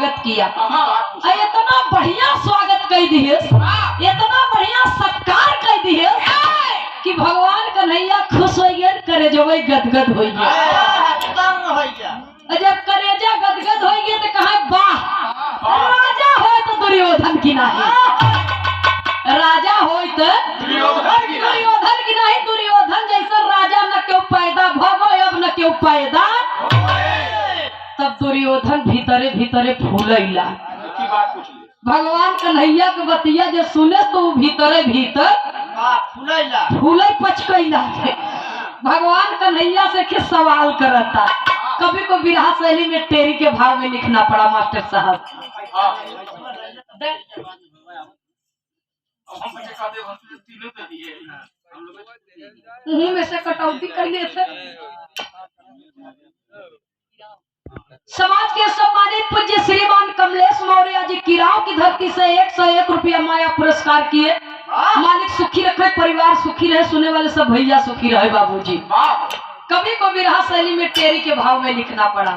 स्वागत किया। इतना बढ़िया स्वागत कर दिए, इतना बढ़िया सत्कार कर दिए कि भगवान कन्हैया खुश हो गए, करे जब गदगद हो गया। जब करेजा गदगद हो गए तो कहा वाह, राजा हो तो दुर्योधन की नहीं, राजा हो तो दुर्योधन की नहीं। दुर्योधन जैसा राजा न क्यों पैदा भगो, अब न क्यों पैदा। तब दुर्योधन भीतरे भीतरे फूलैला। भगवान कन्हैया के बतिया जो सुने तो भीतरे भीतर फूलै पचकैला। भगवान कन्हैया से के सवाल करता। कभी को बिरहा शैली में टेरी के भाव में लिखना पड़ा मास्टर साहब। मुंह में से कटौती कर लिए थे। समाज के सम्मानित पूज्य श्रीमान कमलेश मौर्य जी किराव की धरती से 101 रुपया माया पुरस्कार किए। मालिक सुखी रखे, परिवार सुखी रहे, सुने वाले सब भैया सुखी रहे बाबूजी। कभी को बिरहा शैली में टेरी के भाव में लिखना पड़ा।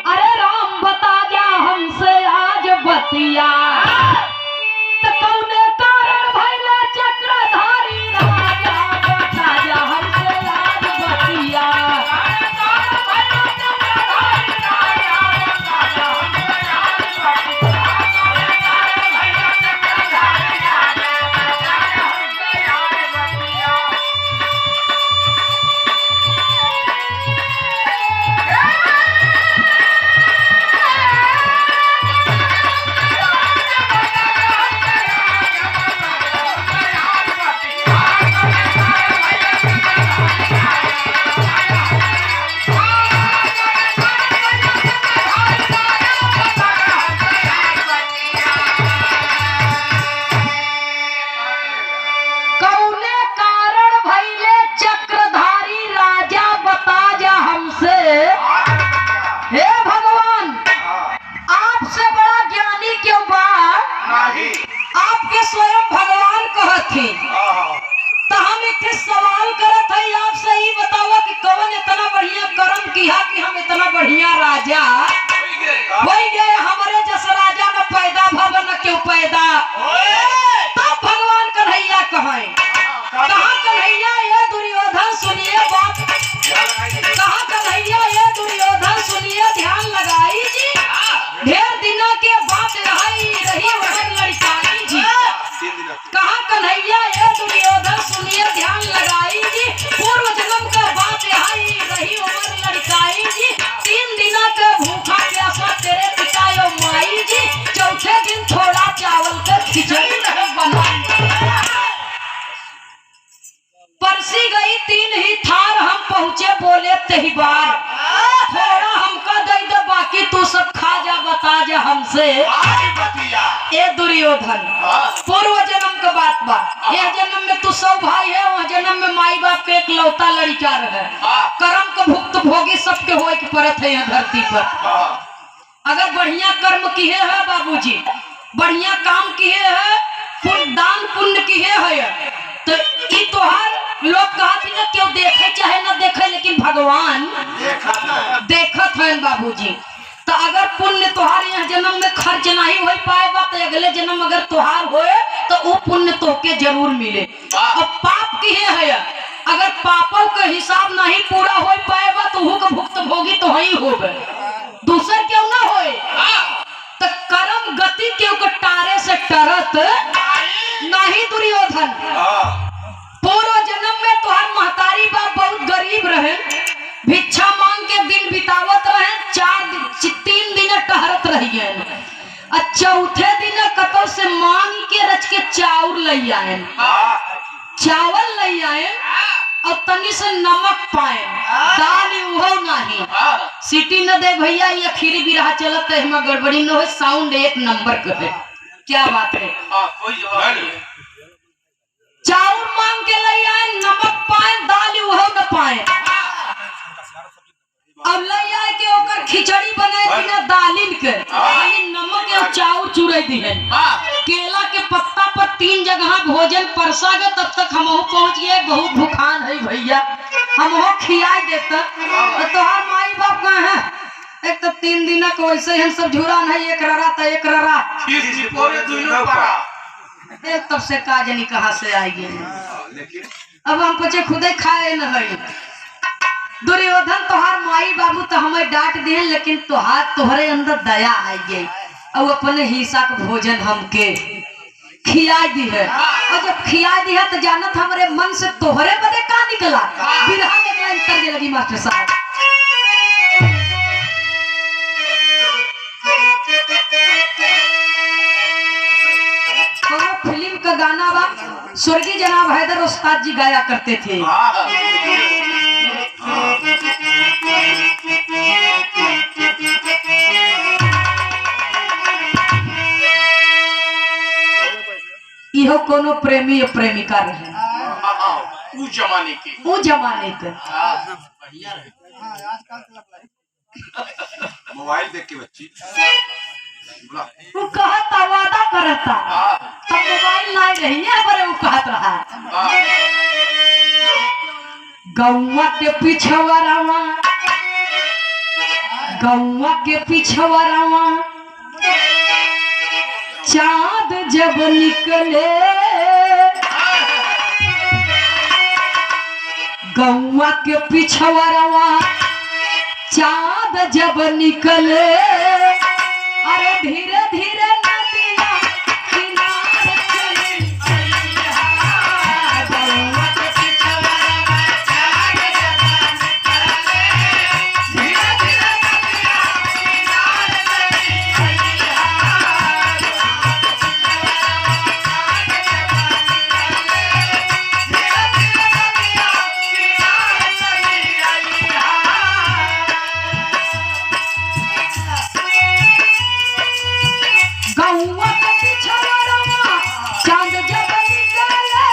अरे राम बता जा हमसे आज बतिया, तो कौने कारण भइले चक्रधारी राजा, बता जा हमसे आज बतिया। आपके स्वयं भगवान कहते तो हम एक सवाल करत है आपसे, ही बताओ कि कौन इतना बढ़िया कर्म किया कि हम इतना बढ़िया राजा हो गए। हमारे जैसे राजा न पैदा भवन न क्यों पैदा। तब भगवान कन्हैया कहे, कहा कन्हैया ये दुर्योधन सुनिए बात, कहा कन्हैया ये दुर्योधन सुनिए ध्यान लगाई जी। ढेर दिनों के बात रही वह लड़काई जी। कहा कन्हैया ये दुर्योधन सुनिए ध्यान लगाई जी। पूर्व जन्म का बात रही उम्र लड़काई जी। 3 दिनों का भूखा प्यासा तेरे पितायो माई जी। चौथे दिन थोड़ा चावल का खिचड़ी नहीं बनाई। परसी गई 3 ही थार, हम पहुंचे बोले तही बार। थोड़ा हमका दे दे बाकी तू सब खा जा, बता जा हमसे ए दुर्योधन। पूर्व जन्म का बात बा, यह जन्म में तू सब भाई है, वह जन्म में माई बाप के एक लौता लड़का रहे। कर्म को भुक्त भोगी सबके होए की परत है यहाँ धरती पर। अगर बढ़िया कर्म किए है बाबूजी, बढ़िया काम किए है, दान पुण्य किए है, तो ये तोहार लोग कहती ना क्यों देखे चाहे ना देखे, लेकिन भगवान देखत है बाबूजी। तो अगर पुण्य तुहार यहाँ जन्म में खर्च नहीं हो पाए बा, तो अगले जन्म अगर तुहार होए तो वो पुण्य तोके जरूर मिले। और पाप किए है, अगर पापों का हिसाब नहीं पूरा हो पाए बा तो वो का भुक्त भोगी तो ही हो गए, दूसर क्यों ना होए। तो कर्म गति क्यों को टारे से टरत नहीं दुर्योधन। पूर्व जन्म में तुहार महतारी बाप बहुत गरीब रहे, भिक्षा मांग के दिन बितावत रहे। 3 दिन टहरत रही है। चौथे दिन कतौ से मांग के रच के चाउर ले आए, चावल ले आए और तनी से नमक पाए, दाल उहो नहीं। सीटी न दे भैया, ये खीरी बिरहा चलत है, हमें गड़बड़ी न हो, साउंड 1 नंबर का है। क्या बात है। चाउर मांग के ले आए, नमक पाए, दाल उहो न पाए। अब ले आए के ओकर खिचड़ी बनाए बिना दालिन के, खाली नमक और चाउर चुराई दी है। केला के पत्ता 3 जगह भोजन परसा गए तब तक हम पहुंच गए। बहुत भूखान है भैया, हम खिया देता तो तोहार माई बाप कहाँ है? एक तो 3 दिन को वैसे हम सब झूरा नहीं, एक ररा तो एक ररा एक तब से का जानी कहाँ से आएगी। अब हम पचे खुदे खाए न है। दुर्योधन तोहार माई बाबू तो हमें डांट दिए, लेकिन तोहरे अंदर दया आई गई और अपने हिस्सा का भोजन हमके खिया दी है। और जब खिया दी है तो जानत हमारे मन से तोहरे बदे का निकला, बिरहा में लाइन करने लगी मास्टर साहब। फिल्म का गाना बा, स्वर्गीय जनाब हैदर उस्ताद जी गाया करते थे। इहो कोनो प्रेमी या प्रेमिका रहे उ जमाने के मोबाइल देख के बच्ची वो कहता वादा करता तब मोबाइल नहीं रही है पर वो कहत रहा गौवा के पिछवरवा, गौवा के पिछवरवा चाँद जब निकले, गौवा के पिछवरवा चाँद जब निकले, अरे धीरे धीरे नदिया किनारे चली गौवा के पिछवरवा चाँद जब निकले, धीरे धीरे नदिया किनारे चली गौवा के पिछवरवा चाँद जब निकले,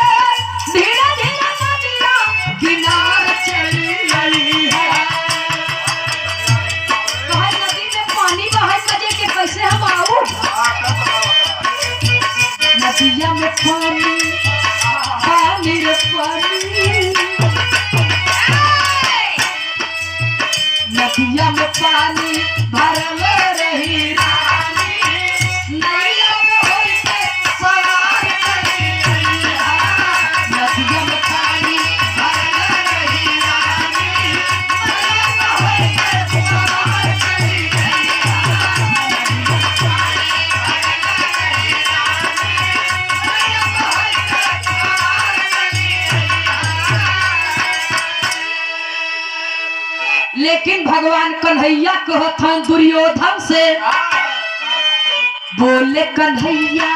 धीरे धीरे नदिया किनारे चली आई है। कहे नदी में पानी बहे मजे के कैसे हम आऊ? नदिया में पानी पानी रे पानी, नदिया में पानी भरल रही रानी, नैया पे होइते सवार करी रहिया, नदिया में पानी भरल रही रानी, नैया पे होइते सवार करी रहिया, नदिया में पानी भरल रही रानी, नैया पे होइते सवार करी रहिया। लेकिन भगवान कन्हैया कहत हन दुर्योधन से, बोले कन्हैया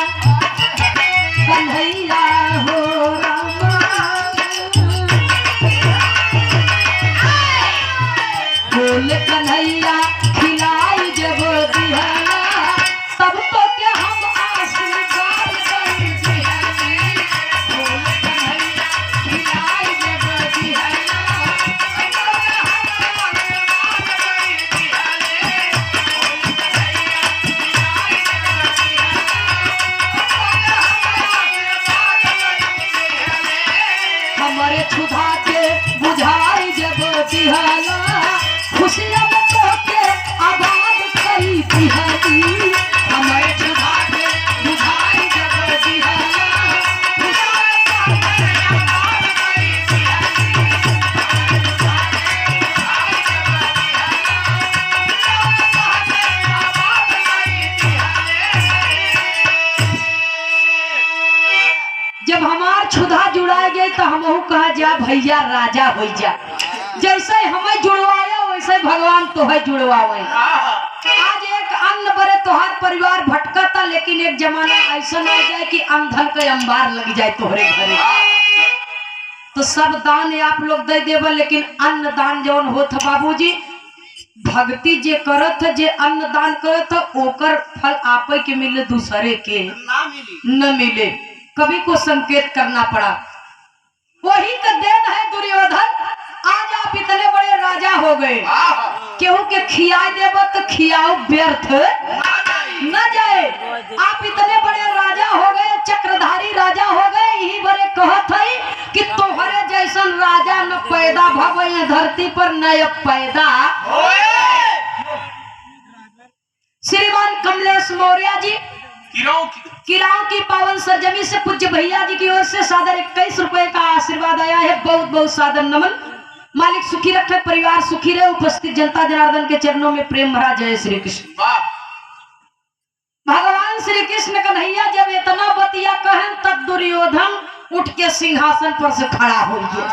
कन्हैया हो रामा, बोले कन्हैया खिलाई जब दिया तब तो क्या हम आशीर्वाद कर दिया, बोले कन्हैया खिलाई जब दिया हमारे क्षुधा के बुझाई जब दिहाना, खुशियां बतो के आबाद करी दिहानी, हमारे क्षुधा के बुझाई जब दिहाना, खुशियां बतो के आबाद करी जब हमार क्षुधा जुड़ा गई तो हम कहा जा भैया राजा हो जा, जैसे हमें जुड़वाया वैसे भगवान तोहे जुड़वावे। आज एक अन्न बरे तोहार परिवार भटकता, लेकिन एक जमाना ऐसा हो जाए कि अंधन के अंबार लग जाए तोहरे घरे, तो सब दान आप लोग दे देव, लेकिन अन्न दान जौन होत बाबूजी भक्ति जे करत जे अन्न दान करत ओकर फल आपे के मिले, दूसरे के न मिले, कभी को संकेत करना पड़ा। वही का देन है दुर्योधन, आज आप इतने बड़े राजा हो गए, केहू के खिया देव तो खियाओ व्यर्थ न जाए। आप इतने बड़े राजा हो गए, चक्रधारी राजा हो गए। यही बड़े कहत है कि तोहरे जैसन राजा न पैदा भवे धरती पर न पैदा। श्रीमान कमलेश मौर्य जी किराओं की पावन सरजमी से पूज्य भैया जी की ओर से सादर 21 रुपए का आशीर्वाद आया है। बहुत बहुत सादर नमन। मालिक सुखी रखे, परिवार सुखी रहे। उपस्थित जनता जनार्दन के चरणों में प्रेम भरा जय श्री कृष्ण। भगवान श्री कृष्ण कन्हैया जब इतना बतिया कहन तब दुर्योधन उठ के सिंहासन पर से खड़ा हो गया।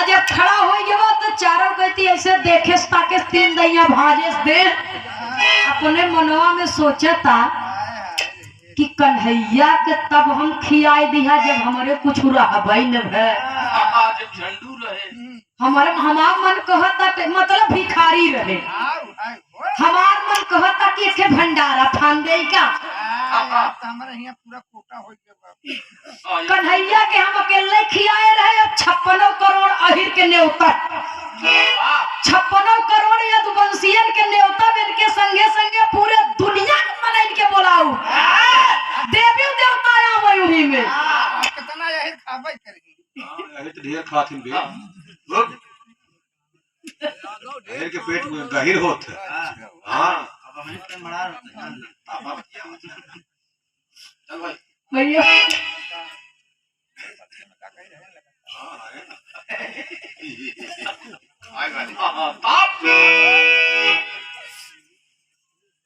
जब खड़ा हो गया तो चारों गति ऐसे देखे ताके 3 दैया भाजे दे अपने मनवा में सोचता कि कन्हैया के तब हम खियाई दिया जब हमारे कुछ रहबई न भे। हमारे हमार मन कहता मतलब भिखारी रहे। हमार मन कहता कि एक भंडारा फान दे का कन्हैया के हम अकेले खियाए रहे। अब 56 करोड़ अहिर के न्योता 56 करोड़ यदुवंशियन के न्योता इनके संगे संगे पूरे दुनिया में इनके बोलाऊ देवी देवता आवे उही में कितना यही खाबई करेगी तो ढेर खाथिन बे ढेर के पेट में गहिर होत है। हां भैया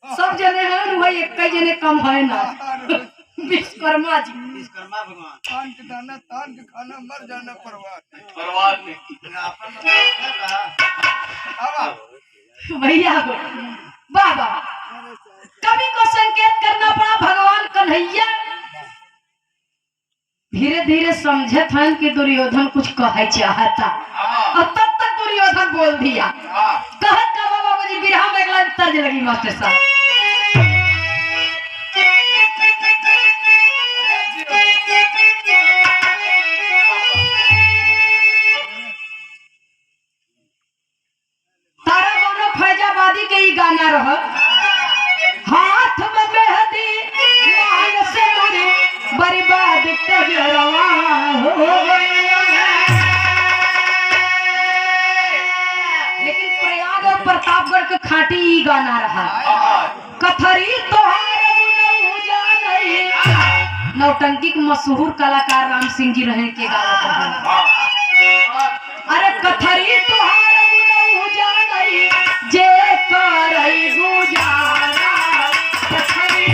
सब जने हैं वही एक जने कम है ना। विश्वकर्मा जी विश्वकर्मा भगवान तान के दाना तान के खाना मर जाना परवाह नहीं। भैया बाबा कवि को संकेत करना पड़ा। भगवान कन्हैया धीरे धीरे समझे थे कि दुर्योधन कुछ कहे चाहता और तब तक दुर्योधन बोल दिया। कहत का बाबा जी बिरहा में अगला तर्ज लगी मास्टर साहब। तारा गाना फैजाबादी के ही गाना रहा। हाथ में मेहंदी मांग से मुरी बर्बाद कर रवा हो गया। लेकिन प्रयाग और प्रतापगढ़ के खाटी ही गाना रहा। कथरी तोहार नहीं नौटंकी के मशहूर कलाकार राम सिंह जी रहे के गावत रहे। अरे कथरी तोहार नहीं जे करई गुजारा कथरी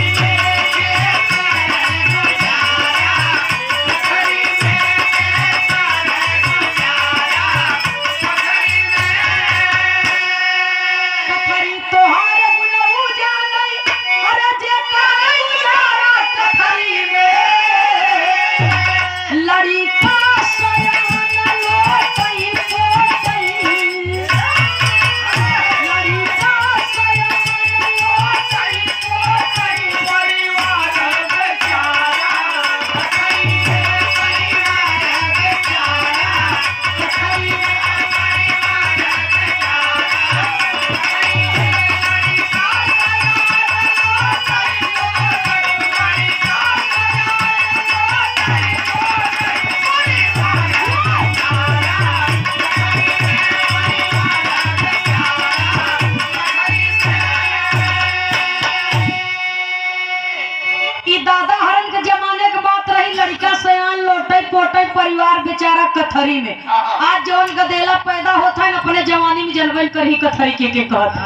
परिवार बेचारा कथरी में। आज जौन गदेला पैदा होता है अपने जवानी में जनवल कर ही कथरी के कहता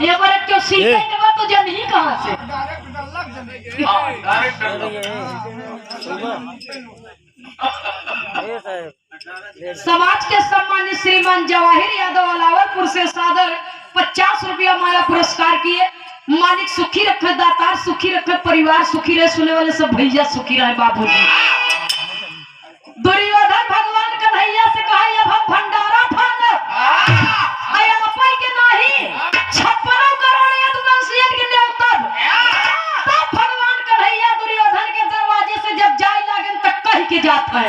एक बार क्यों सीख तो जन ही कहां से। समाज के सम्मानित श्रीमान जवाहिर यादव अलावलपुर से सादर 50 रुपया माला पुरस्कार किए। मालिक सुखी रखे, दातार सुखी रखे, परिवार सुखी रहे, सुने वाले सब भैया सुखी रहे। बाबूजी दुर्योधन भगवान कन्हैया से कहा अब हम भंडारा फाड़ के नहीं 56 करोड़ यदुवंशियन के न्योता। तब भगवान कन्हैया दुर्योधन के दरवाजे से जब जाए लागन तक कह के जात है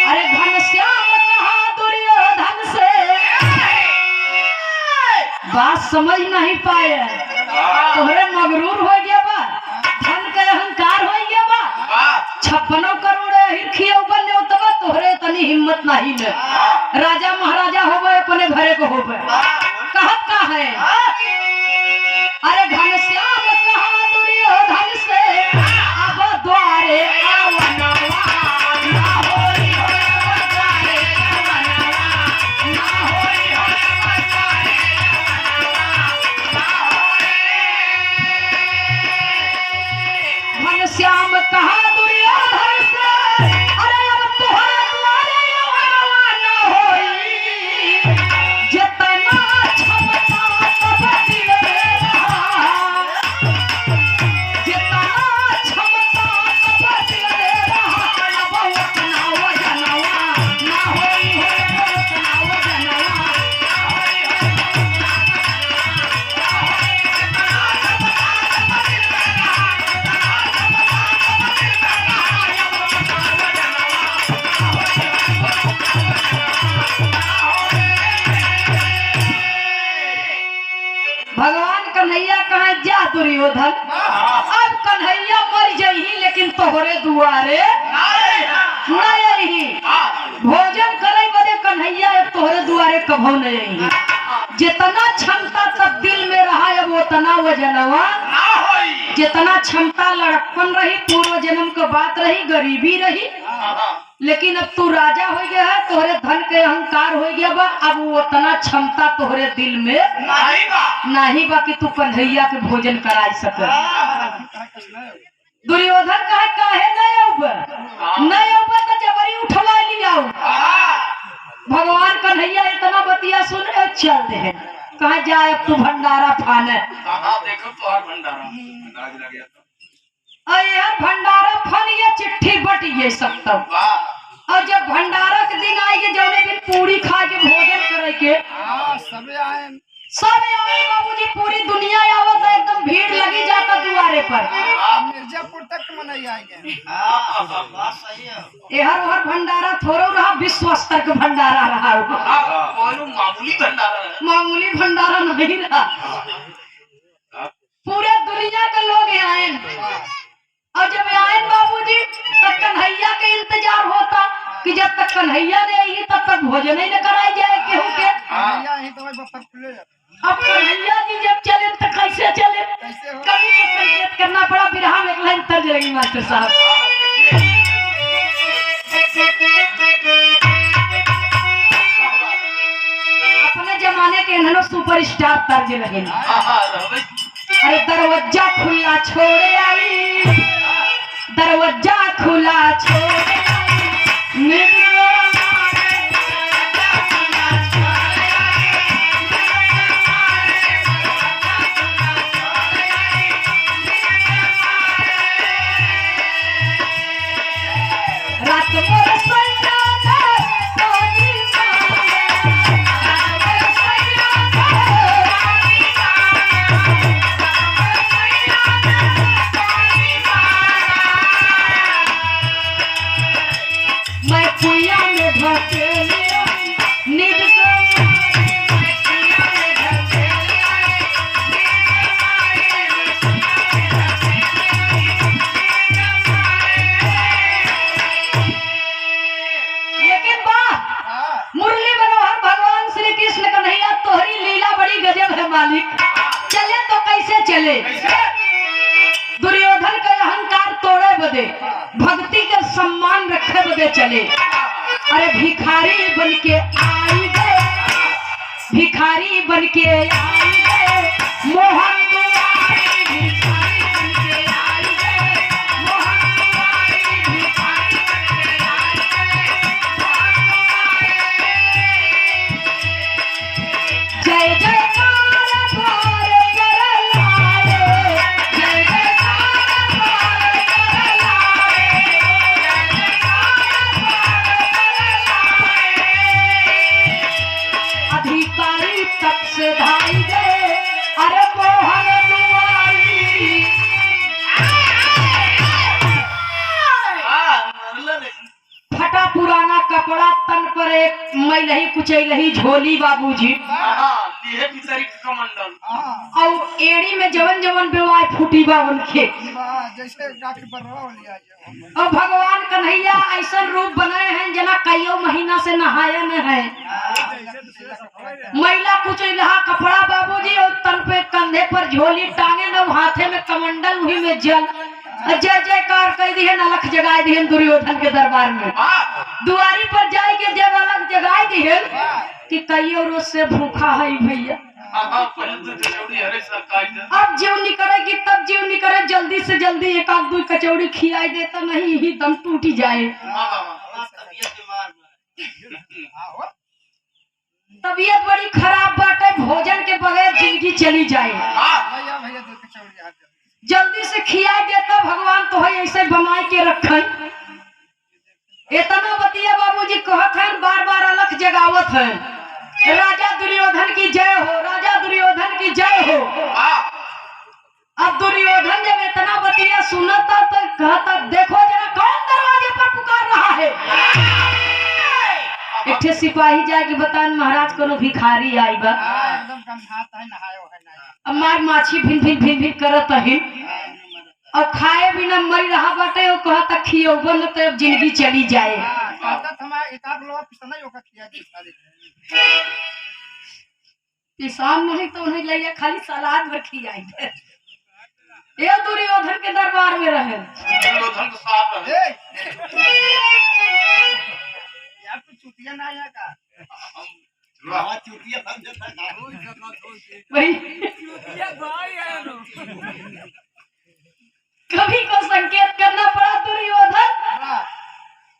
अरे घनश्याम कहा दुर्योधन से बात समझ नहीं पाए तोहरे मगरूर हो गया। 56 करोड़ हिरखियो बने तब तोहरे तनी हिम्मत नहीं ले राजा महाराजा होबे अपने घरे को होबे कहत का है अरे घनश्याम कहा दुर्योधन से अब द्वारे आवनवा ना होई हो द्वारे आवनवा ना होई हो द्वारे घनश्याम कहा दुर्योधन से अरे अब तोहरे द्वारे आवनवा ना होई जितना क्षमता तब दिल में रहा जितना क्षमता तब दिल में रहा अब उतना वजनवा ना होई हो उतना वजनवा ना होई हो भगवान कन्हैया कहा जा दुर्योधन अब कन्हैया मर जही लेकिन तोहरे दुआरे न रही भोजन करे बदे कन्हैया अब तोहरे दुआरे कभो न रही जितना क्षमता तब दिल में रहा अब उतना वजनवा जितना क्षमता लड़कपन रही पूर्व जन्म के बात रही गरीबी रही लेकिन अब तू राजा हो गया है तोहरे धन के अहंकार हो गया बा अब वो उतना क्षमता तोहरे दिल में नहीं बा कि तू कन्हैया के भोजन कराई सके दुर्योधन कहे काहे नहीं अब तो जबरी उठवा लिया भगवान कन्हैया इतना बतिया सुन चल दे कहा जाए अब तू भंडारा फाने देखो तो भंडारा यार भंडारा फन ये चिट्ठी बट ये सब तब और जब भंडारा के दिन आएगी जौने दिन पूरी खा के भोजन करे के सब आए बाबूजी पूरी दुनिया आवत है एकदम भीड़ लगी जाता दुआरे पर मिर्जापुर तक मनाई आएंगे हर हर भंडारा थोड़ा रहा विश्व स्तर का भंडारा रहा मामूली भंडारा नहीं रहा पूरे दुनिया के लोग यहाँ आए और जब आए बाबूजी तब कन्हैया के इंतजार होता कि जब तक कन्हैया ने आई तब तक भोजन ही न कराई जाए केहू के अब कन्हैया जी जब चले तो कैसे चले कभी तो संकेत करना पड़ा बिरहा में एक लाइन तर्ज लगी मास्टर साहब अपने जमाने के इन्होंने सुपरस्टार तर्ज लगे अरे दरवाजा खुला छोड़े आई दरवाजा खुला छोड़े आई रात मोर सैया रानी मैं पुया में ढके नींद लेकिन मुरली मनोहर भगवान श्री कृष्ण कन्हैया तोहरी लीला बड़ी गजब है मालिक चले तो कैसे चले दुर्योधन का अहंकार तोड़े बदे भक्ति का सम्मान रखे बदे चले अरे भिखारी बन के आई गए भिखारी बन के आई गए मोहन दुआरी भिखारी बन के आई गए मोहन दुआरी भिखारी बन के आई गए जय जयकार द्वार पर लाए जय जयकार द्वार पर लाए जय जयकार द्वार पर लाए अधिकारी तक से धाई गए अरे मोहन दुआरी फटा पुराना कपड़ा तन पर एक मैलही कुचैलही झोली बाबूजी और एड़ी में जवन जवन बेवाय फूटी बा उनके। वाह, जैसे गाठी पर रहो लिया जाओ। और भगवान कन्हैया ऐसा रूप बनाए हैं जना कईयों महीना से नहाया न है। महिला कुछ इलाहा कपड़ा बाबूजी और तन पे कंधे पर झोली टांगे न हाथे में कमंडल वही में जल जय जयकार कह दिए अलख जगाए दिए दुर्योधन के दरबार में। दुआरी पर जाएंगे जब अलग जगाए दिए कि कईयों रोज से भूखा है भैया। अब जीव निकलेगी तब जीव निकले जल्दी से जल्दी एक आध दो कचौड़ी खिलाई देता नहीं ही दम टूट जाए। तबीयत बड़ी खराब बाटे भोजन के बगैर जिंदगी चली जाए। भैया भैया दो कचौड़ी हाथ दे। जल्दी से खिया देता भगवान तो है ऐसे बमाई के रखे। इतना बतिया बाबूजी कहत है बार बार अलख जगावत है। राजा दुर्योधन की जय हो, राजा दुर्योधन की जय हो। अब दुर्योधन जब इतना बतिया सुनता तो कहता देखो जरा कौन दरवाजे पर पुकार रहा है। एक ठे सिपाही जाके बतान महाराज कोनो भिखारी आई बा। एकदम कम हाथ है नहायो है नहीं। अब मार माछी भिन भिन भिन भिन करत है और खाए बिना मरी रहा बाटे। वो कहता खियोबो न तो अब जिंदगी चली जाए। कहता हमारा एक आध लोग पिसना योगा किया दे साले। किसान नहीं तो उन्हें ले खाली सलाद भर खियाई दे। ये दुर्योधन के दरबार में रहे। दुर्योधन तो साफ है। यार तू चुतिया ना आया का। चुतिया समझता है। वही कभी को संकेत करना पड़ा दुर्योधन।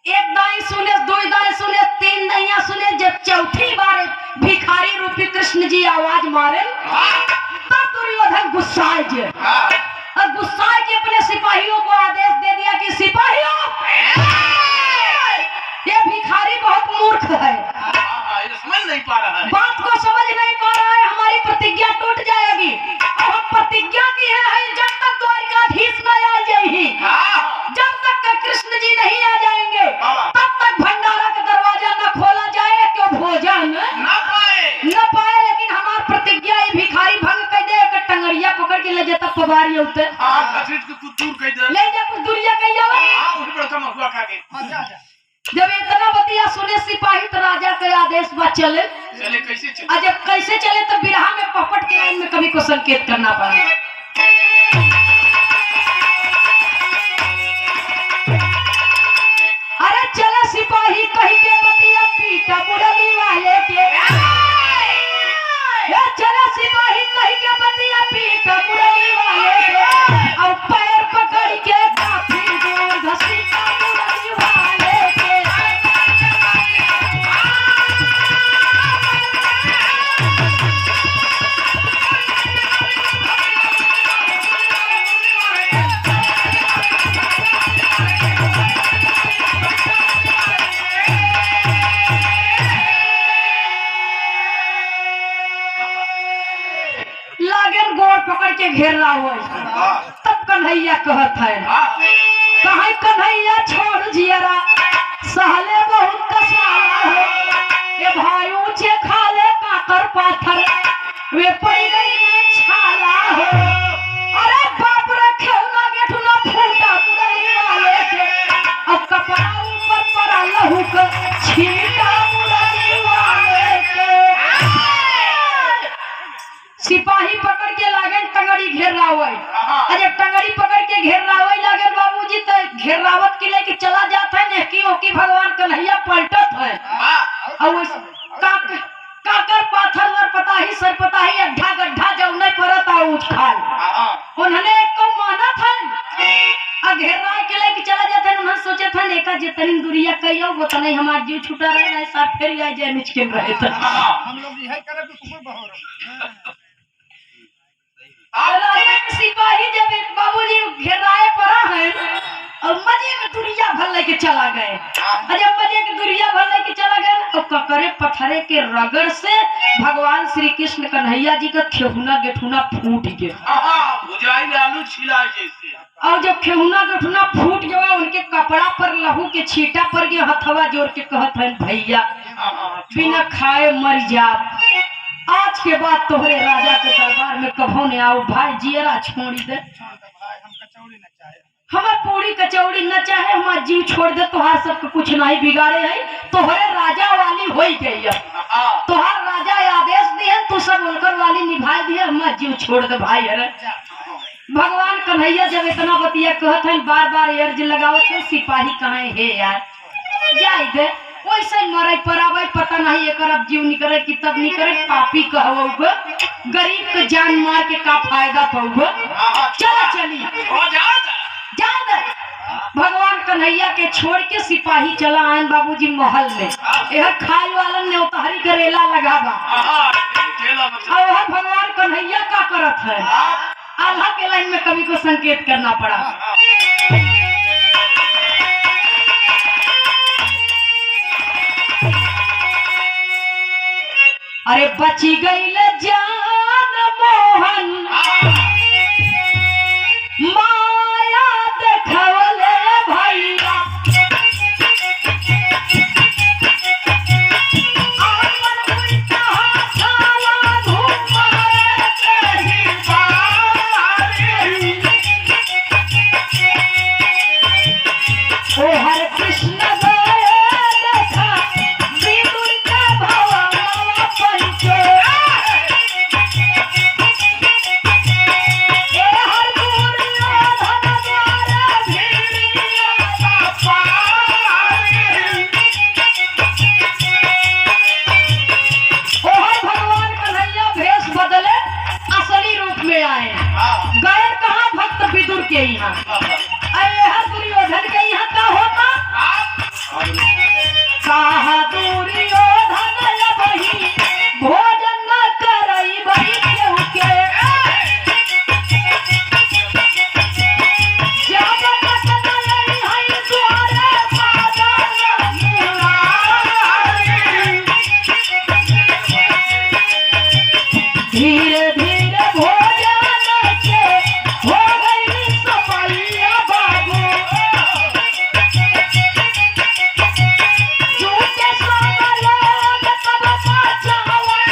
एक दाई सुने, दो दाई सुने, तीन दैया सुने। जब चौथी बार भिखारी रूपी कृष्ण जी आवाज मारे तब दुर्योधन गुस्साए जे और गुस्साए के अपने सिपाहियों को आदेश दे दिया कि सिपाहियों ये भिखारी बहुत मूर्ख है। समझ नहीं पा रहा है। बात को समझ नहीं पा रहा है। हमारी प्रतिज्ञा टूट जाएगी। अब हम प्रतिज्ञा की है जब तक द्वारिकाधीश न आ जाएगी, जब तक कृष्ण जी नहीं आ जाएंगे तब तक भंडारा का दरवाजा न खोला जाए क्यों भोजन न पाए। लेकिन हमारी प्रतिज्ञा ये भिखारी भंग कर दे एक टंगड़िया पकड़ के ले जाता पवारी उते ले जा कुछ दूरिया कह जाओ। जब इतना बतिया सुने सिपाही तो राजा के आदेश बा चले कैसे चले? जब कैसे चले तो बिरहा में पपट के लाइन में कभी को संकेत करना पड़ा। अरे चले सिपाही कही के बतिया पीटा मुरली वाले के। ये चले सिपाही कही के बतिया पीटा मुरली वाले के और पैर पकड़ के काफी दूर घसीटा मुरली वाले के। लागन गोड़ पकड़ के घेर रहा हो। तब कन्हैया कहत है कहे कन्हैया छोड़ जियरा सहले बहुत कसाला हो। ये भाई ऊंचे खाले काकर पाथर वे पड़ी गई ने छाला हो। अरे बाप रे खेलना गेठुना फूटा मुरली वाले के अब कपड़ा ऊपर पड़ा लहू का छीटा मुरली वाले के। सिपाही पकड़ के लागन टंगड़ी घेर रहा हुआ। जब टंगड़ी पकड़ के घेर रहा हुआ लागन बाबूजी तो घेरावत के लेके चला जाता है नेकी ओकी भगवान कन्हैया पलटत है। और काकर पाथर वर पताही सर पताही अड्ढा गड्ढा जब नहीं पड़ता उछाल उन्होंने एक को माना था और घेरा के लेके चला जाता है। उन्होंने सोचा था नेका जितनी दूरिया कहियो वो तो नहीं हमारा जीव छूटा रहे ना साथ फिर आ जाए निचके रहे तो हम लोग यही करे तो कुकुर बहो सिपाही जब बाबूजी घेराए पड़ा है और मजे में दुनिया भर लेके चला गए। जब मजे की दुनिया भर लेके चला गया तो ककरे पत्थरे के रगड़ से भगवान श्री कृष्ण कन्हैया जी का खेहुना गेठुना फूट गया। आलू छिला जैसे। और जब खेहुना गेठुना फूट गया उनके कपड़ा पर लहू के छींटा पर गया हथवा जोड़ के कहत है भैया बिना खाए मर जा। आज के बाद तोहरे राजा के दरबार में कभो ने आओ भाई जियरा छोड़ी दे। छोड़ दे भाई, हम कचौड़ी न चाहे। हमार पूरी कचौड़ी न चाहे, हमार जीव छोड़ दे। तोहार सबके कुछ नहीं बिगाड़े है, तोहरे राजा वाली हो गई है। तोहार राजा आदेश दिए, तू सब उनकर वाली निभाई दिए, हमार जीव छोड़ दे भाई। अरे भगवान कन्हैया जब इतना बतिया कहत है, बार बार अर्ज लगावत है, सिपाही कहाँ है यार, जाए दे वैसे मरे पर आवे, पता नहीं एक अब जीव निकले कि तब निकले। पापी कहूँगा, गरीब के जान मार के का फायदा पाऊंगा। चला चली जाए दे। भगवान कन्हैया के छोड़ के सिपाही चला आयन बाबूजी महल में। यह खाए वालन ने उतारी करेला लगावा, और भगवान कन्हैया का करत है। आल्हा के लाइन में कवि को संकेत करना पड़ा। अरे बची गई जान मोहन, माया देखवले भैया, ओ हरे कृष्ण के यहाँ दुर्योधन के यहाँ का होता कहा दुर्योधन वही भोजन न करई बड़ी केहू के जब तक नहीं है द्वारे बादल धीरे धीरे भोजन के हो गई सफैया बाबू झूठे सब लोग तब बचावन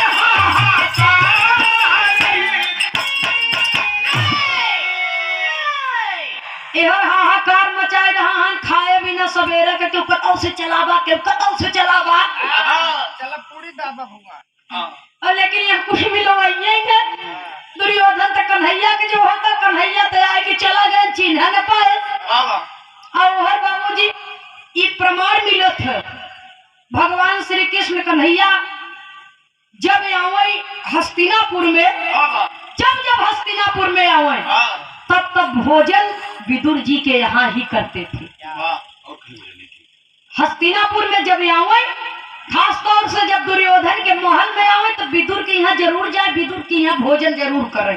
हाहाकार मचाए रहा हन। खाए बिना सवेरे के क्यों कतौ से चलावा, क्यों कतौ से चलावा। चला पूरी दावा हुआ, लेकिन ये कुछ मिलवाइए के दुर्योधन तक कन्हैया के जो होता, कन्हैया तो आए कि चला गए, चिन्ह न पाए। और हर बाबूजी ये प्रमाण मिलत है, भगवान श्री कृष्ण कन्हैया जब आवे हस्तिनापुर में, जब हस्तिनापुर में आवे तब भोजन विदुर जी के यहाँ ही करते थे। हस्तिनापुर में जब आवे, खास तौर से जब दुर्योधन के महल में आवे तो विदुर के यहाँ जरूर जाए, विदुर के यहाँ भोजन जरूर करे।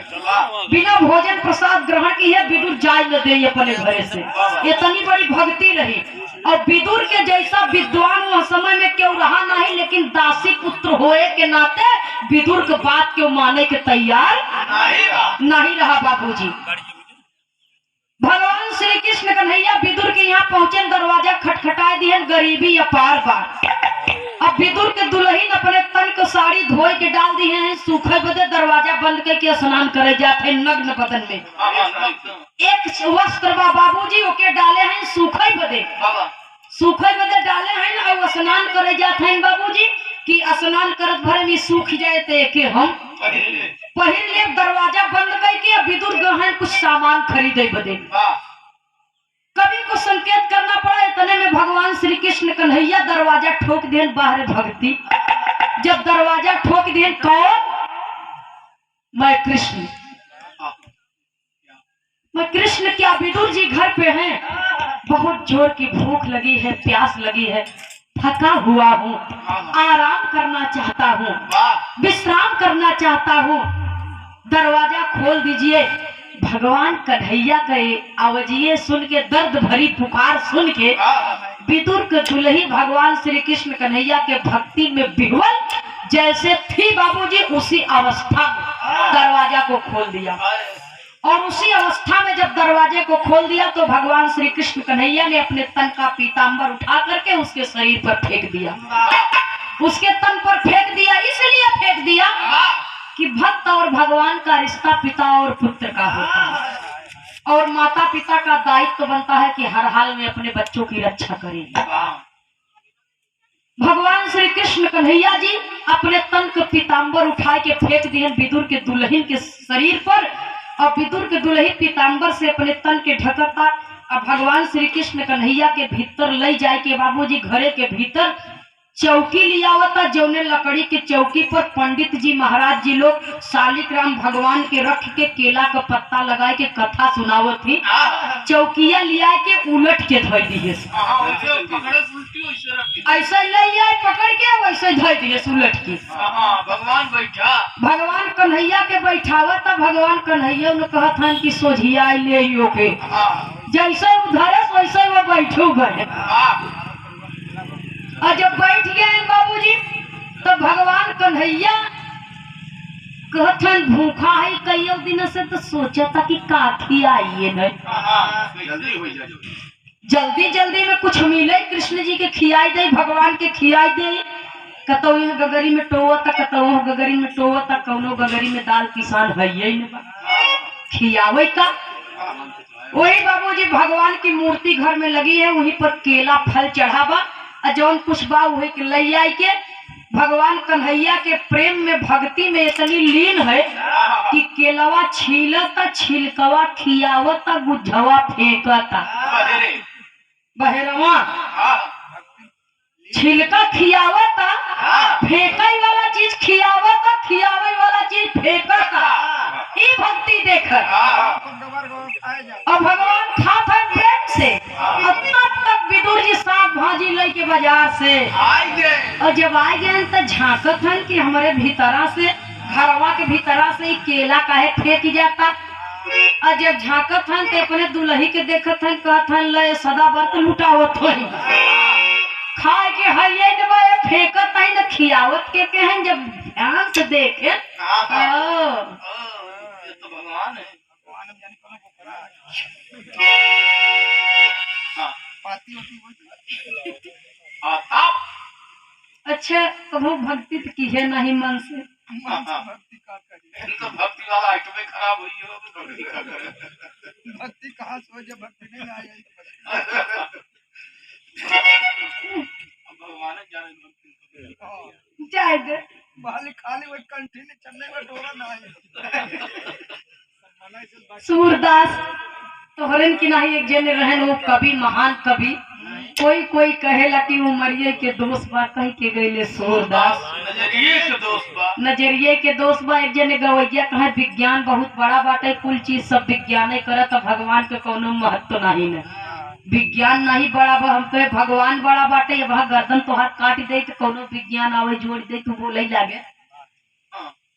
बिना भोजन प्रसाद ग्रहण किए विदुर जाए न दे अपने घरे से, इतनी बड़ी भक्ति रही। और विदुर के जैसा विद्वान वह समय में क्यों रहा नहीं, लेकिन दासी पुत्र होए के नाते विदुर के बात क्यों माने के तैयार नहीं रहा बाबूजी। भगवान श्री कृष्ण कन्हैया विदुर के यहाँ पहुंचे, दरवाजा खटखटाए दिए, गरीबी अपार बार। अब विदुर के दुल्हन अपने तन को साड़ी धोए के डाल दिए हैं, सूखे बदे दरवाजा बंद करके स्नान करे जाते नग्न बदन में। एक वस्त्र बाबूजी ओके डाले हैं सूखे बदे डाले हैं, और स्नान करे जाते हैं बाबूजी कि स्नान करत भरे में सूख जाए तो एके हम पहिर ले। दरवाजा बंद करके विदुर गहन कुछ सामान खरीदे बदे कवि को संकेत करना पड़ा। इतने में भगवान श्री कृष्ण कन्हैया दरवाजा ठोक दिए, बाहर भक्ति। जब दरवाजा ठोक दिए, कौन? मैं कृष्ण क्या विदुर जी घर पे हैं? बहुत जोर की भूख लगी है, प्यास लगी है, थका हुआ हूँ, आराम करना चाहता हूँ, विश्राम करना चाहता हूँ, दरवाजा खोल दीजिए। भगवान कन्हैया के आवाज़ सुन के, दर्द भरी पुकार सुन के विदुर के दुल्ही भगवान श्री कृष्ण कन्हैया के भक्ति में विह्वल जैसे थी बाबूजी, उसी अवस्था में दरवाजा को खोल दिया। और उसी अवस्था में जब दरवाजे को खोल दिया तो भगवान श्री कृष्ण कन्हैया ने अपने तन का पीतांबर उठा करके उसके शरीर पर फेंक दिया। उसके तन पर फेंक दिया। इसलिए फेंक दिया कि भक्त और भगवान का रिश्ता पिता और पुत्र का होता है और माता पिता का दायित्व बनता है कि हर हाल में अपने बच्चों की रक्षा करें। भगवान श्री कृष्ण कन्हैया जी अपने तन के पीताम्बर उठा के फेंक दिए विदुर के दुल्हन के शरीर पर और विदुर के दुल्हन पीताम्बर से अपने तन के ढकता। अब भगवान श्री कृष्ण कन्हैया के भीतर ले जाए के बाबूजी घरे के भीतर चौकी लियावता, जौने लकड़ी के चौकी पर पंडित जी महाराज जी लोग शालिग्राम भगवान के रख के केला का पत्ता लगा के कथा सुनावत थी। चौकिया लिया के उलट के धोई दिए, ऐसे ले आए पकड़ के वैसे धोई दिए उलट के। भगवान बैठा, भगवान कन्हैया के बैठावा था। भगवान कन्हैया ने कहा था कि सोझिया ले के जैसे उधरे वैसे वो बैठो गए। और जब बैठ गए बाबूजी तो भगवान कन्हैया कहथन भूखा है कई दिन से, तो सोचा था कि काठी आइए नहीं जल्दी जल्दी में कुछ मिले कृष्ण जी के खियाई दे, भगवान के खियाई दे। कतौ गगरी में टोवता, कतौ गगरी में टोवता, कौनो गगरी में दाल किसान है खियावे का। वही बाबूजी भगवान की मूर्ति घर में लगी है, वहीं पर केला फल चढ़ावा जौन कुछ बा वही के ले आई के। भगवान कन्हैया के प्रेम में भक्ति में इतनी लीन है कि केलवा छीलता, छिलकवा खियावता, गुझवा फेंकता। बहेरवा छिलका खियावता, फेंकई वाला चीज खियावता, खियावे वाला चीज फेंकता। ई भक्ति देख और भगवान खाता प्रेम से। और तब तक विदुर जी साग भाजी लेके बाजार से और जब आ गए तो झांकत हन कि हमारे भीतरा से घरवा के भीतरा से केला काहे फेंक जाता। और जब झांकत हन तो अपने दुल्ही के देखत हन, कहत हन ले सदा बर्त लुटावत हो खाए के हइये न फेंकत है न खियावत के कहन। जब ध्यान से देखे तो भगवान है। अच्छा कभू भक्ति तो की है नहीं मन से, भक्ति वाला आइटम खराब हुई हो। भक्ति कहाँ से हो जब भक्ति नहीं आई। भगवान जाए दे बाली खाली वही कंटिन्यू चलने में डोरा ना आई। सूरदास तोहरन की नहीं एक जने रहन, वो कवि महान कवि। कोई कहेला कि उमरिये के दोस्त बा कह के गईले सूरदास, नजरिए के दोस्त बा, नजरिए के दोस्त बा। एक जने गवैया कहे विज्ञान बहुत बड़ा बाटे, कुल चीज सब विज्ञान करत, भगवान के कोनो महत्व नहीं न। विज्ञान नहीं बड़ा बा, हम पे भगवान बड़ा बाटे। वह गर्दन तोहार काट दे तो कोनो विज्ञान आवे जोड़ दे तू बोले लागे।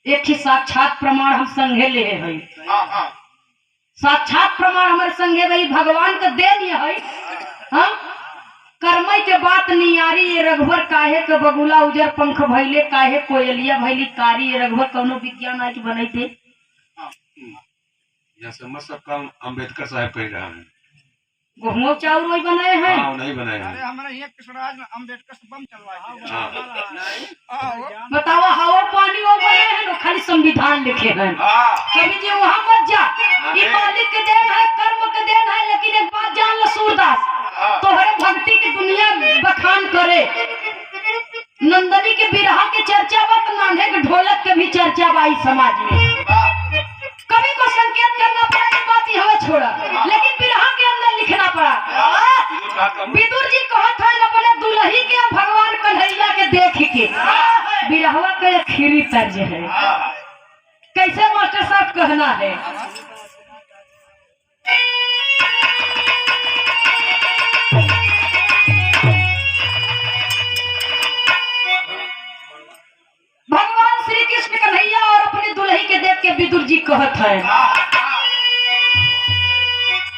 एक ही साक्षात प्रमाण हम संगे ले है, साक्षात प्रमाण हमारे संगे भाई भगवान का देन है। हम कर्मय के बात नियारी ये रघुवर काहे के बगुला उजर पंख भैले, काहे कोयलिया भैली कारी। ये रघुवर कौनो विज्ञान आज बने थे यहाँ समझ सब काम अम्बेडकर साहब कह रहा है। गेहूं चाउर वही बनाए हैं। हाँ, नहीं बनाए हैं। अरे हमारे यहाँ कृष्णराज में अम्बेडकर से बम चलवाए। बताओ हवा पानी वो बने हैं तो खाली संविधान लिखे हैं। कभी जी वहाँ मत जा, ये मालिक के देन है, कर्म के देन है। लेकिन एक बात जान लो सूरदास, तोहरे भक्ति की दुनिया बखान करे। नंदनी के बिरहा के चर्चा बा तो नान्हे के ढोलक के भी चर्चा बा इस समाज में। कभी को संकेत करना पड़ा कि बात ही हमें छोड़ा, लेकिन बिरहा के अंदर लिखना पड़ा। विदुर जी कहत है अपने दुल्ही के भगवान कन्हैया के देख के बिरहवा के खीरी तर्ज है। कैसे मास्टर साहब कहना है, भगवान श्री कृष्ण कन्हैया और अपने दुल्ही के देख के विदुर जी कहत है,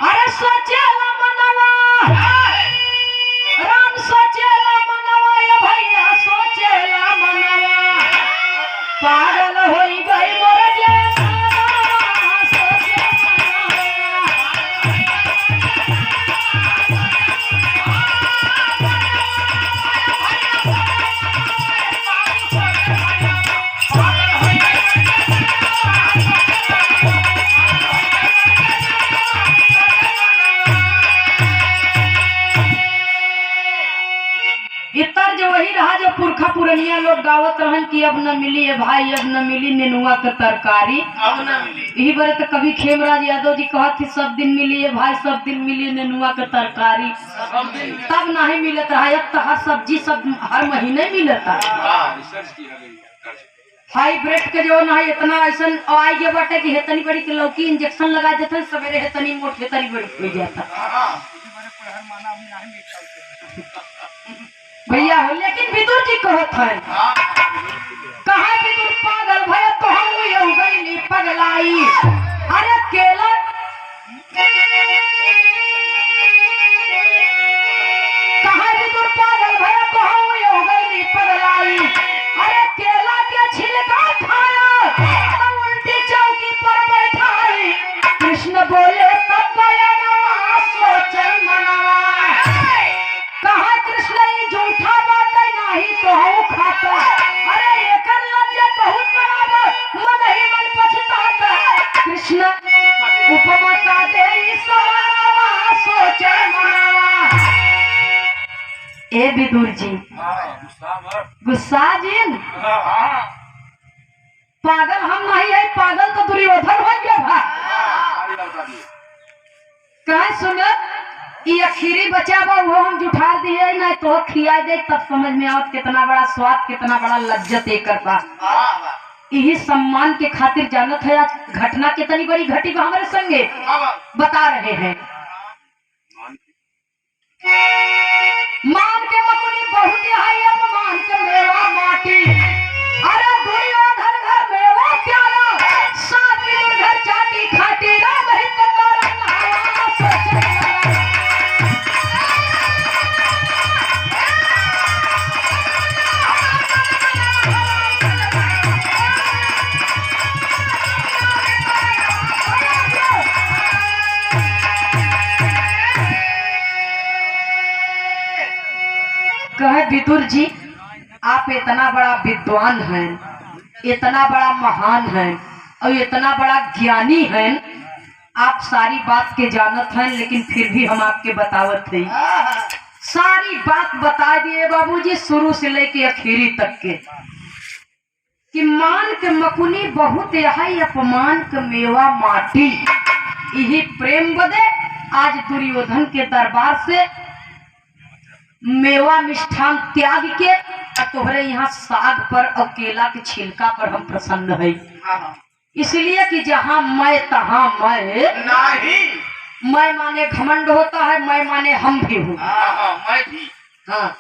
अरे सोचेला मनवा राम, सोचेला मनवा ये भैया सोचेला मनवा, पागल होई गई मोर जेना सोचेला इतर जो वही रहा जो पुरखा पुरनिया लोग गावत रहन कि अब न मिली है भाई, अब न मिली नेनुआ के तरकारी। अब ना मिली। यही बारे तो कभी खेमराज यादव जी कहत थी सब दिन मिली है भाई, सब दिन मिली नेनुआ के तरकारी। सब दिन तब नहीं मिलता है, अब तो हर सब्जी सब हर महीने मिलता है। रिसर्च किया गई है। हाईब्रिड के जो ना इतना ऐसा आई गया बाटे कि हेतनी बड़ी के लौकी इंजेक्शन लगा देते हैं, सवेरे हेतनी मोट हेतनी बड़ी हो जाता हर माना हम नहीं निकालते। भैया हो। लेकिन विदुर जी कहत है कहा विदुर पागल भय तो हम यू गईली पगलाई। अरे केला कहा विदुर पागल भय तो हम यू गईली पगलाई। अरे केला के छिलका खाया तो उल्टी चौकी पर बैठाई। कृष्ण बोले तब बयानवा सोचे मनवा। कहा कृष्ण ये झूठा बात है नहीं तो हम खाता। अरे एकर लज्जा बहुत बराबर मन ही मन पछताता। कृष्ण उपमा का दे समानवा सोचे मनवा। ए विदुर जी गुस्सा जिन पागल हम नहीं है, पागल तो दुर्योधन हो गया भा। कहे सुन ये आखिरी बचा बा वो हम जुठा दिए ना तो खिया दे तब समझ में आवत कितना बड़ा स्वाद कितना बड़ा लज्जत एकर बा। यही सम्मान के खातिर जानत है आज घटना कितनी बड़ी घटी बा हमारे संगे बता रहे हैं। मान के मकुनी बहुत है अपमान के मेवा माटी। अरे दुर्योधन घर मेवा प्यारा साथ घर चाटी खाटी राम हित कारण नहावा सोचे। कहे विदुर जी आप इतना बड़ा विद्वान हैं, इतना बड़ा महान हैं और इतना बड़ा ज्ञानी हैं, आप सारी बात के जानत हैं, लेकिन फिर भी हम आपके बतावत थे सारी बात बता दिए बाबूजी शुरू से लेके आखिरी तक के कि मान के मकुनी बहुत यही अपमान के मेवा माटी। यही प्रेम बदे आज दुर्योधन के दरबार से मेवा मिष्ठान त्याग के तोहरे यहाँ साग पर और केला के छिलका पर हम प्रसन्न है। इसलिए कि जहाँ मैं तहाँ मैं नहीं। मैं माने घमंड होता है, मैं माने हम भी हूँ। मैं भी हाँ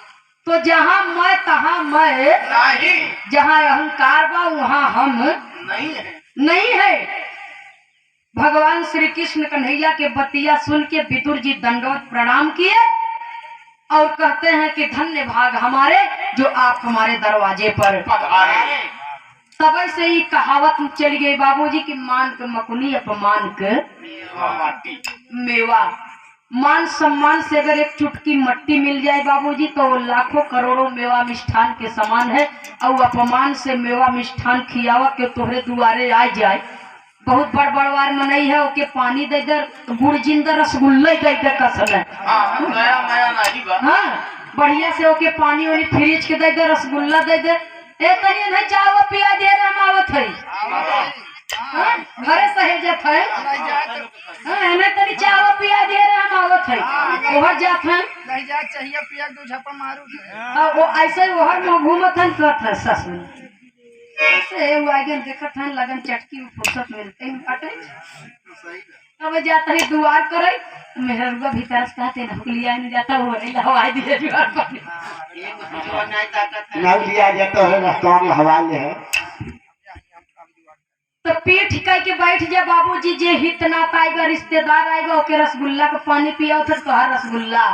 तो जहाँ मैं तहाँ मैं नहीं। जहाँ अहंकार बा वहाँ हम नहीं है। नहीं है। भगवान श्री कृष्ण कन्हैया के बतिया सुन के विदुर जी दंडवत प्रणाम किए और कहते हैं कि धन्य भाग हमारे जो आप हमारे दरवाजे पर। तब से ही कहावत चली गई बाबूजी की मान के मकुनी अपमान के मेवा। मान सम्मान से अगर एक चुटकी मट्टी मिल जाए बाबूजी तो वो लाखों करोड़ों मेवा मिष्ठान के समान है। और अपमान से मेवा मिष्ठान खियावा के तोहरे दुआरे आ जाए बहुत बड़ बड़वार में नहीं है। ओके पानी दे दे गुड़ जिंदा रसगुल्ला दे दे कसम है। हाँ बढ़िया से ओके पानी वानी फ्रिज के दे दे रसगुल्ला दे दे। ए तनी नहीं चाव पिया दे हम आवत है घरे सहेजत है। हाँ नहीं तनी चाव पिया दे हम आवत है ओहर जात है नहीं जा चाहिए पिया दो झपा मारू। वो ऐसे ओहर में घूमत है करत है सस में ऐसे वागन देखत है लगन चटकी फुर्सत मिलते हैं अटे। अब जाता है दुआर करे मेहरुआ भीतर से कहते न लिया नहीं जाता वो नहीं हवाई दिए जुआर पर नहीं लिया जाता है रास्ता में हवाले है। तो पीठ कह के बैठ जा बाबूजी जे हित नाता आएगा रिश्तेदार आएगा ओके रसगुल्ला का पानी पिया तो तोहार रसगुल्ला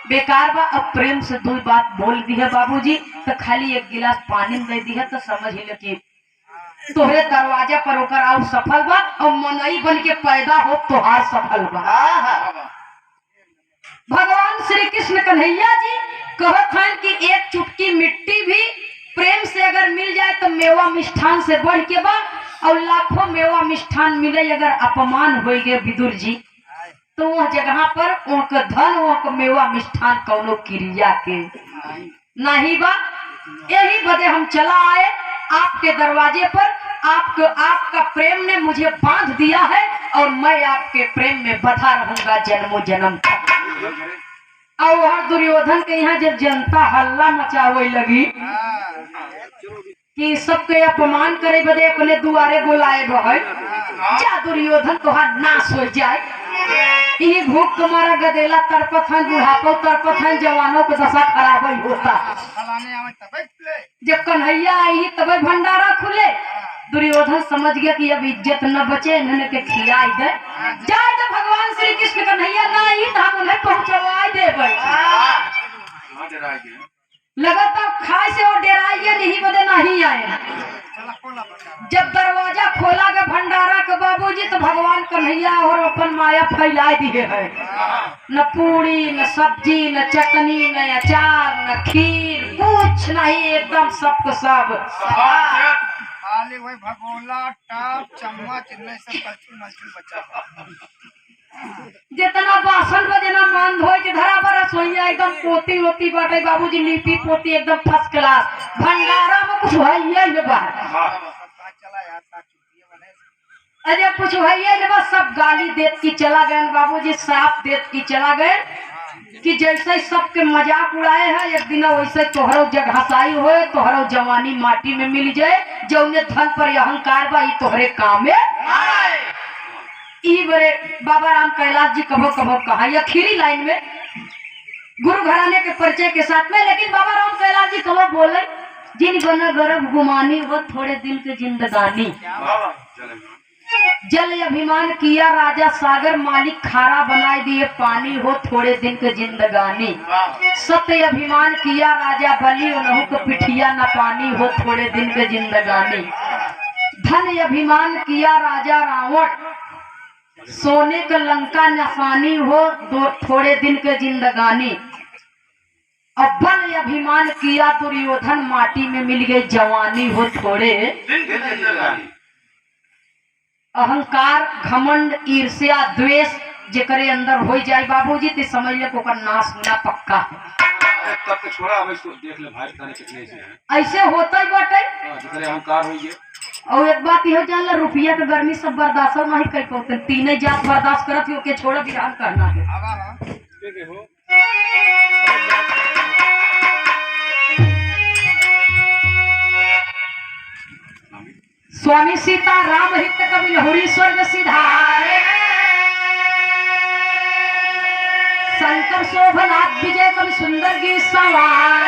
बेकार बा। अब प्रेम से दो बात बोल दी है बाबूजी तो खाली एक गिलास पानी दे दी है तो समझ ही लगे तोहरे दरवाजा पर होकर आओ सफल बा और मनई बन के पैदा हो तोहार सफल बा। भगवान श्री कृष्ण कन्हैया जी कहत हैं कि एक चुटकी मिट्टी भी प्रेम से अगर मिल जाए तो मेवा मिष्ठान से बढ़ के बा। और लाखों मेवा मिष्ठान मिले अगर अपमान हो गए विदुर जी तो वह जगह पर वहाँ का धन वहाँ का मेवा मिष्ठान कौनो क्रिया के नहीं बा। यही बदे हम चला आए आपके दरवाजे पर। आपका प्रेम ने मुझे बांध दिया है और मैं आपके प्रेम में बधा रहूंगा जन्मों जन्म तक। और वहाँ दुर्योधन के यहाँ जब जनता हल्ला मचावे लगी कि सबके अपमान करे बदे अपने दुआरे बुलाए बहे, जा दुर्योधन तोहार नाश हो जाए। यही भूख तुम्हारा गदेला तड़पत है, बुढ़ापो तड़पत है, जवानों को दशा खराब ही होता। जब कन्हैया आई तब भंडारा खुले। दुर्योधन समझ गया कि अब इज्जत न बचे, इन्होंने के खिलाई दे जाए तो भगवान श्री कृष्ण कन्हैया ना आई तो हम उन्हें पहुंचवा दे। लगा तब खाए से और डेराइए नहीं बदे नहीं आए। जब दरवाजा खोला गया भंडारा के बाबूजी तो भगवान कन्हैया और अपन माया फैला दिए है। न पूरी न सब्जी न चटनी न अचार न खीर कुछ नहीं, एकदम सबको सब खाली वही भगोला टाप चम्मच इनमें सब कलछुल मलछुल बचा। जितना बासन बजना मन धोए के धरा बरस होइया एकदम पोती वोती बाटे बाबूजी, लिपि पोती एकदम फर्स्ट क्लास। भंडारा में कुछ है ये बात चला यार बने। अरे कुछ है ये बस सब गाली देत की चला गए बाबूजी, साफ देत की चला गए कि जैसे सबके मजाक उड़ाए हैं एक दिन वैसे तोहरो जग हसाई होए, तोहरो जवानी माटी में मिल जाए, जौने धन पर अहंकार बा तोहरे काम में आए। ई बड़े बाबा राम कैलाश जी कभो कभो कहा या खीरी लाइन में गुरु घराने के परिचय के साथ में, लेकिन बाबा राम कैलाश जी कभो बोले जिन बना गर्भ गुमानी वो थोड़े दिन के जिंदगानी। जल अभिमान किया राजा सागर, मालिक खारा बनाए दिए पानी हो थोड़े दिन के जिंदगानी। सत्य अभिमान किया राजा बलि, उन्हों को पिठिया न पानी हो थोड़े दिन के जिंदगानी। धन अभिमान किया राजा रावण, सोने का लंका नसानी हो थोड़े दिन के जिंदगानी। और बल अभिमान किया दुर्योधन, माटी में मिल गई जवानी हो थोड़े। अहंकार घमंड ईर्ष्या द्वेष जेकरे अंदर हो जाए बाबूजी तो समझ ले ओकर नाश होना पक्का है। तब तो छोड़ा, अब इसको देख ले भाई पता नहीं कितने से हैं। ऐसे होता ही बाटे। जितने अहंकार होइए। और एक बात यह जान ला, रुपया के गर्मी सब बर्दाश्त नहीं कर पाते, तीनों जात बर्दाश्त करत हो के छोड़ा विराम करना है। स्वामी सीता राम हित कवि लहुरी स्वर्ग सिधारे, शंकर शोभनाथ विजय कवि सुंदर गीत सवार।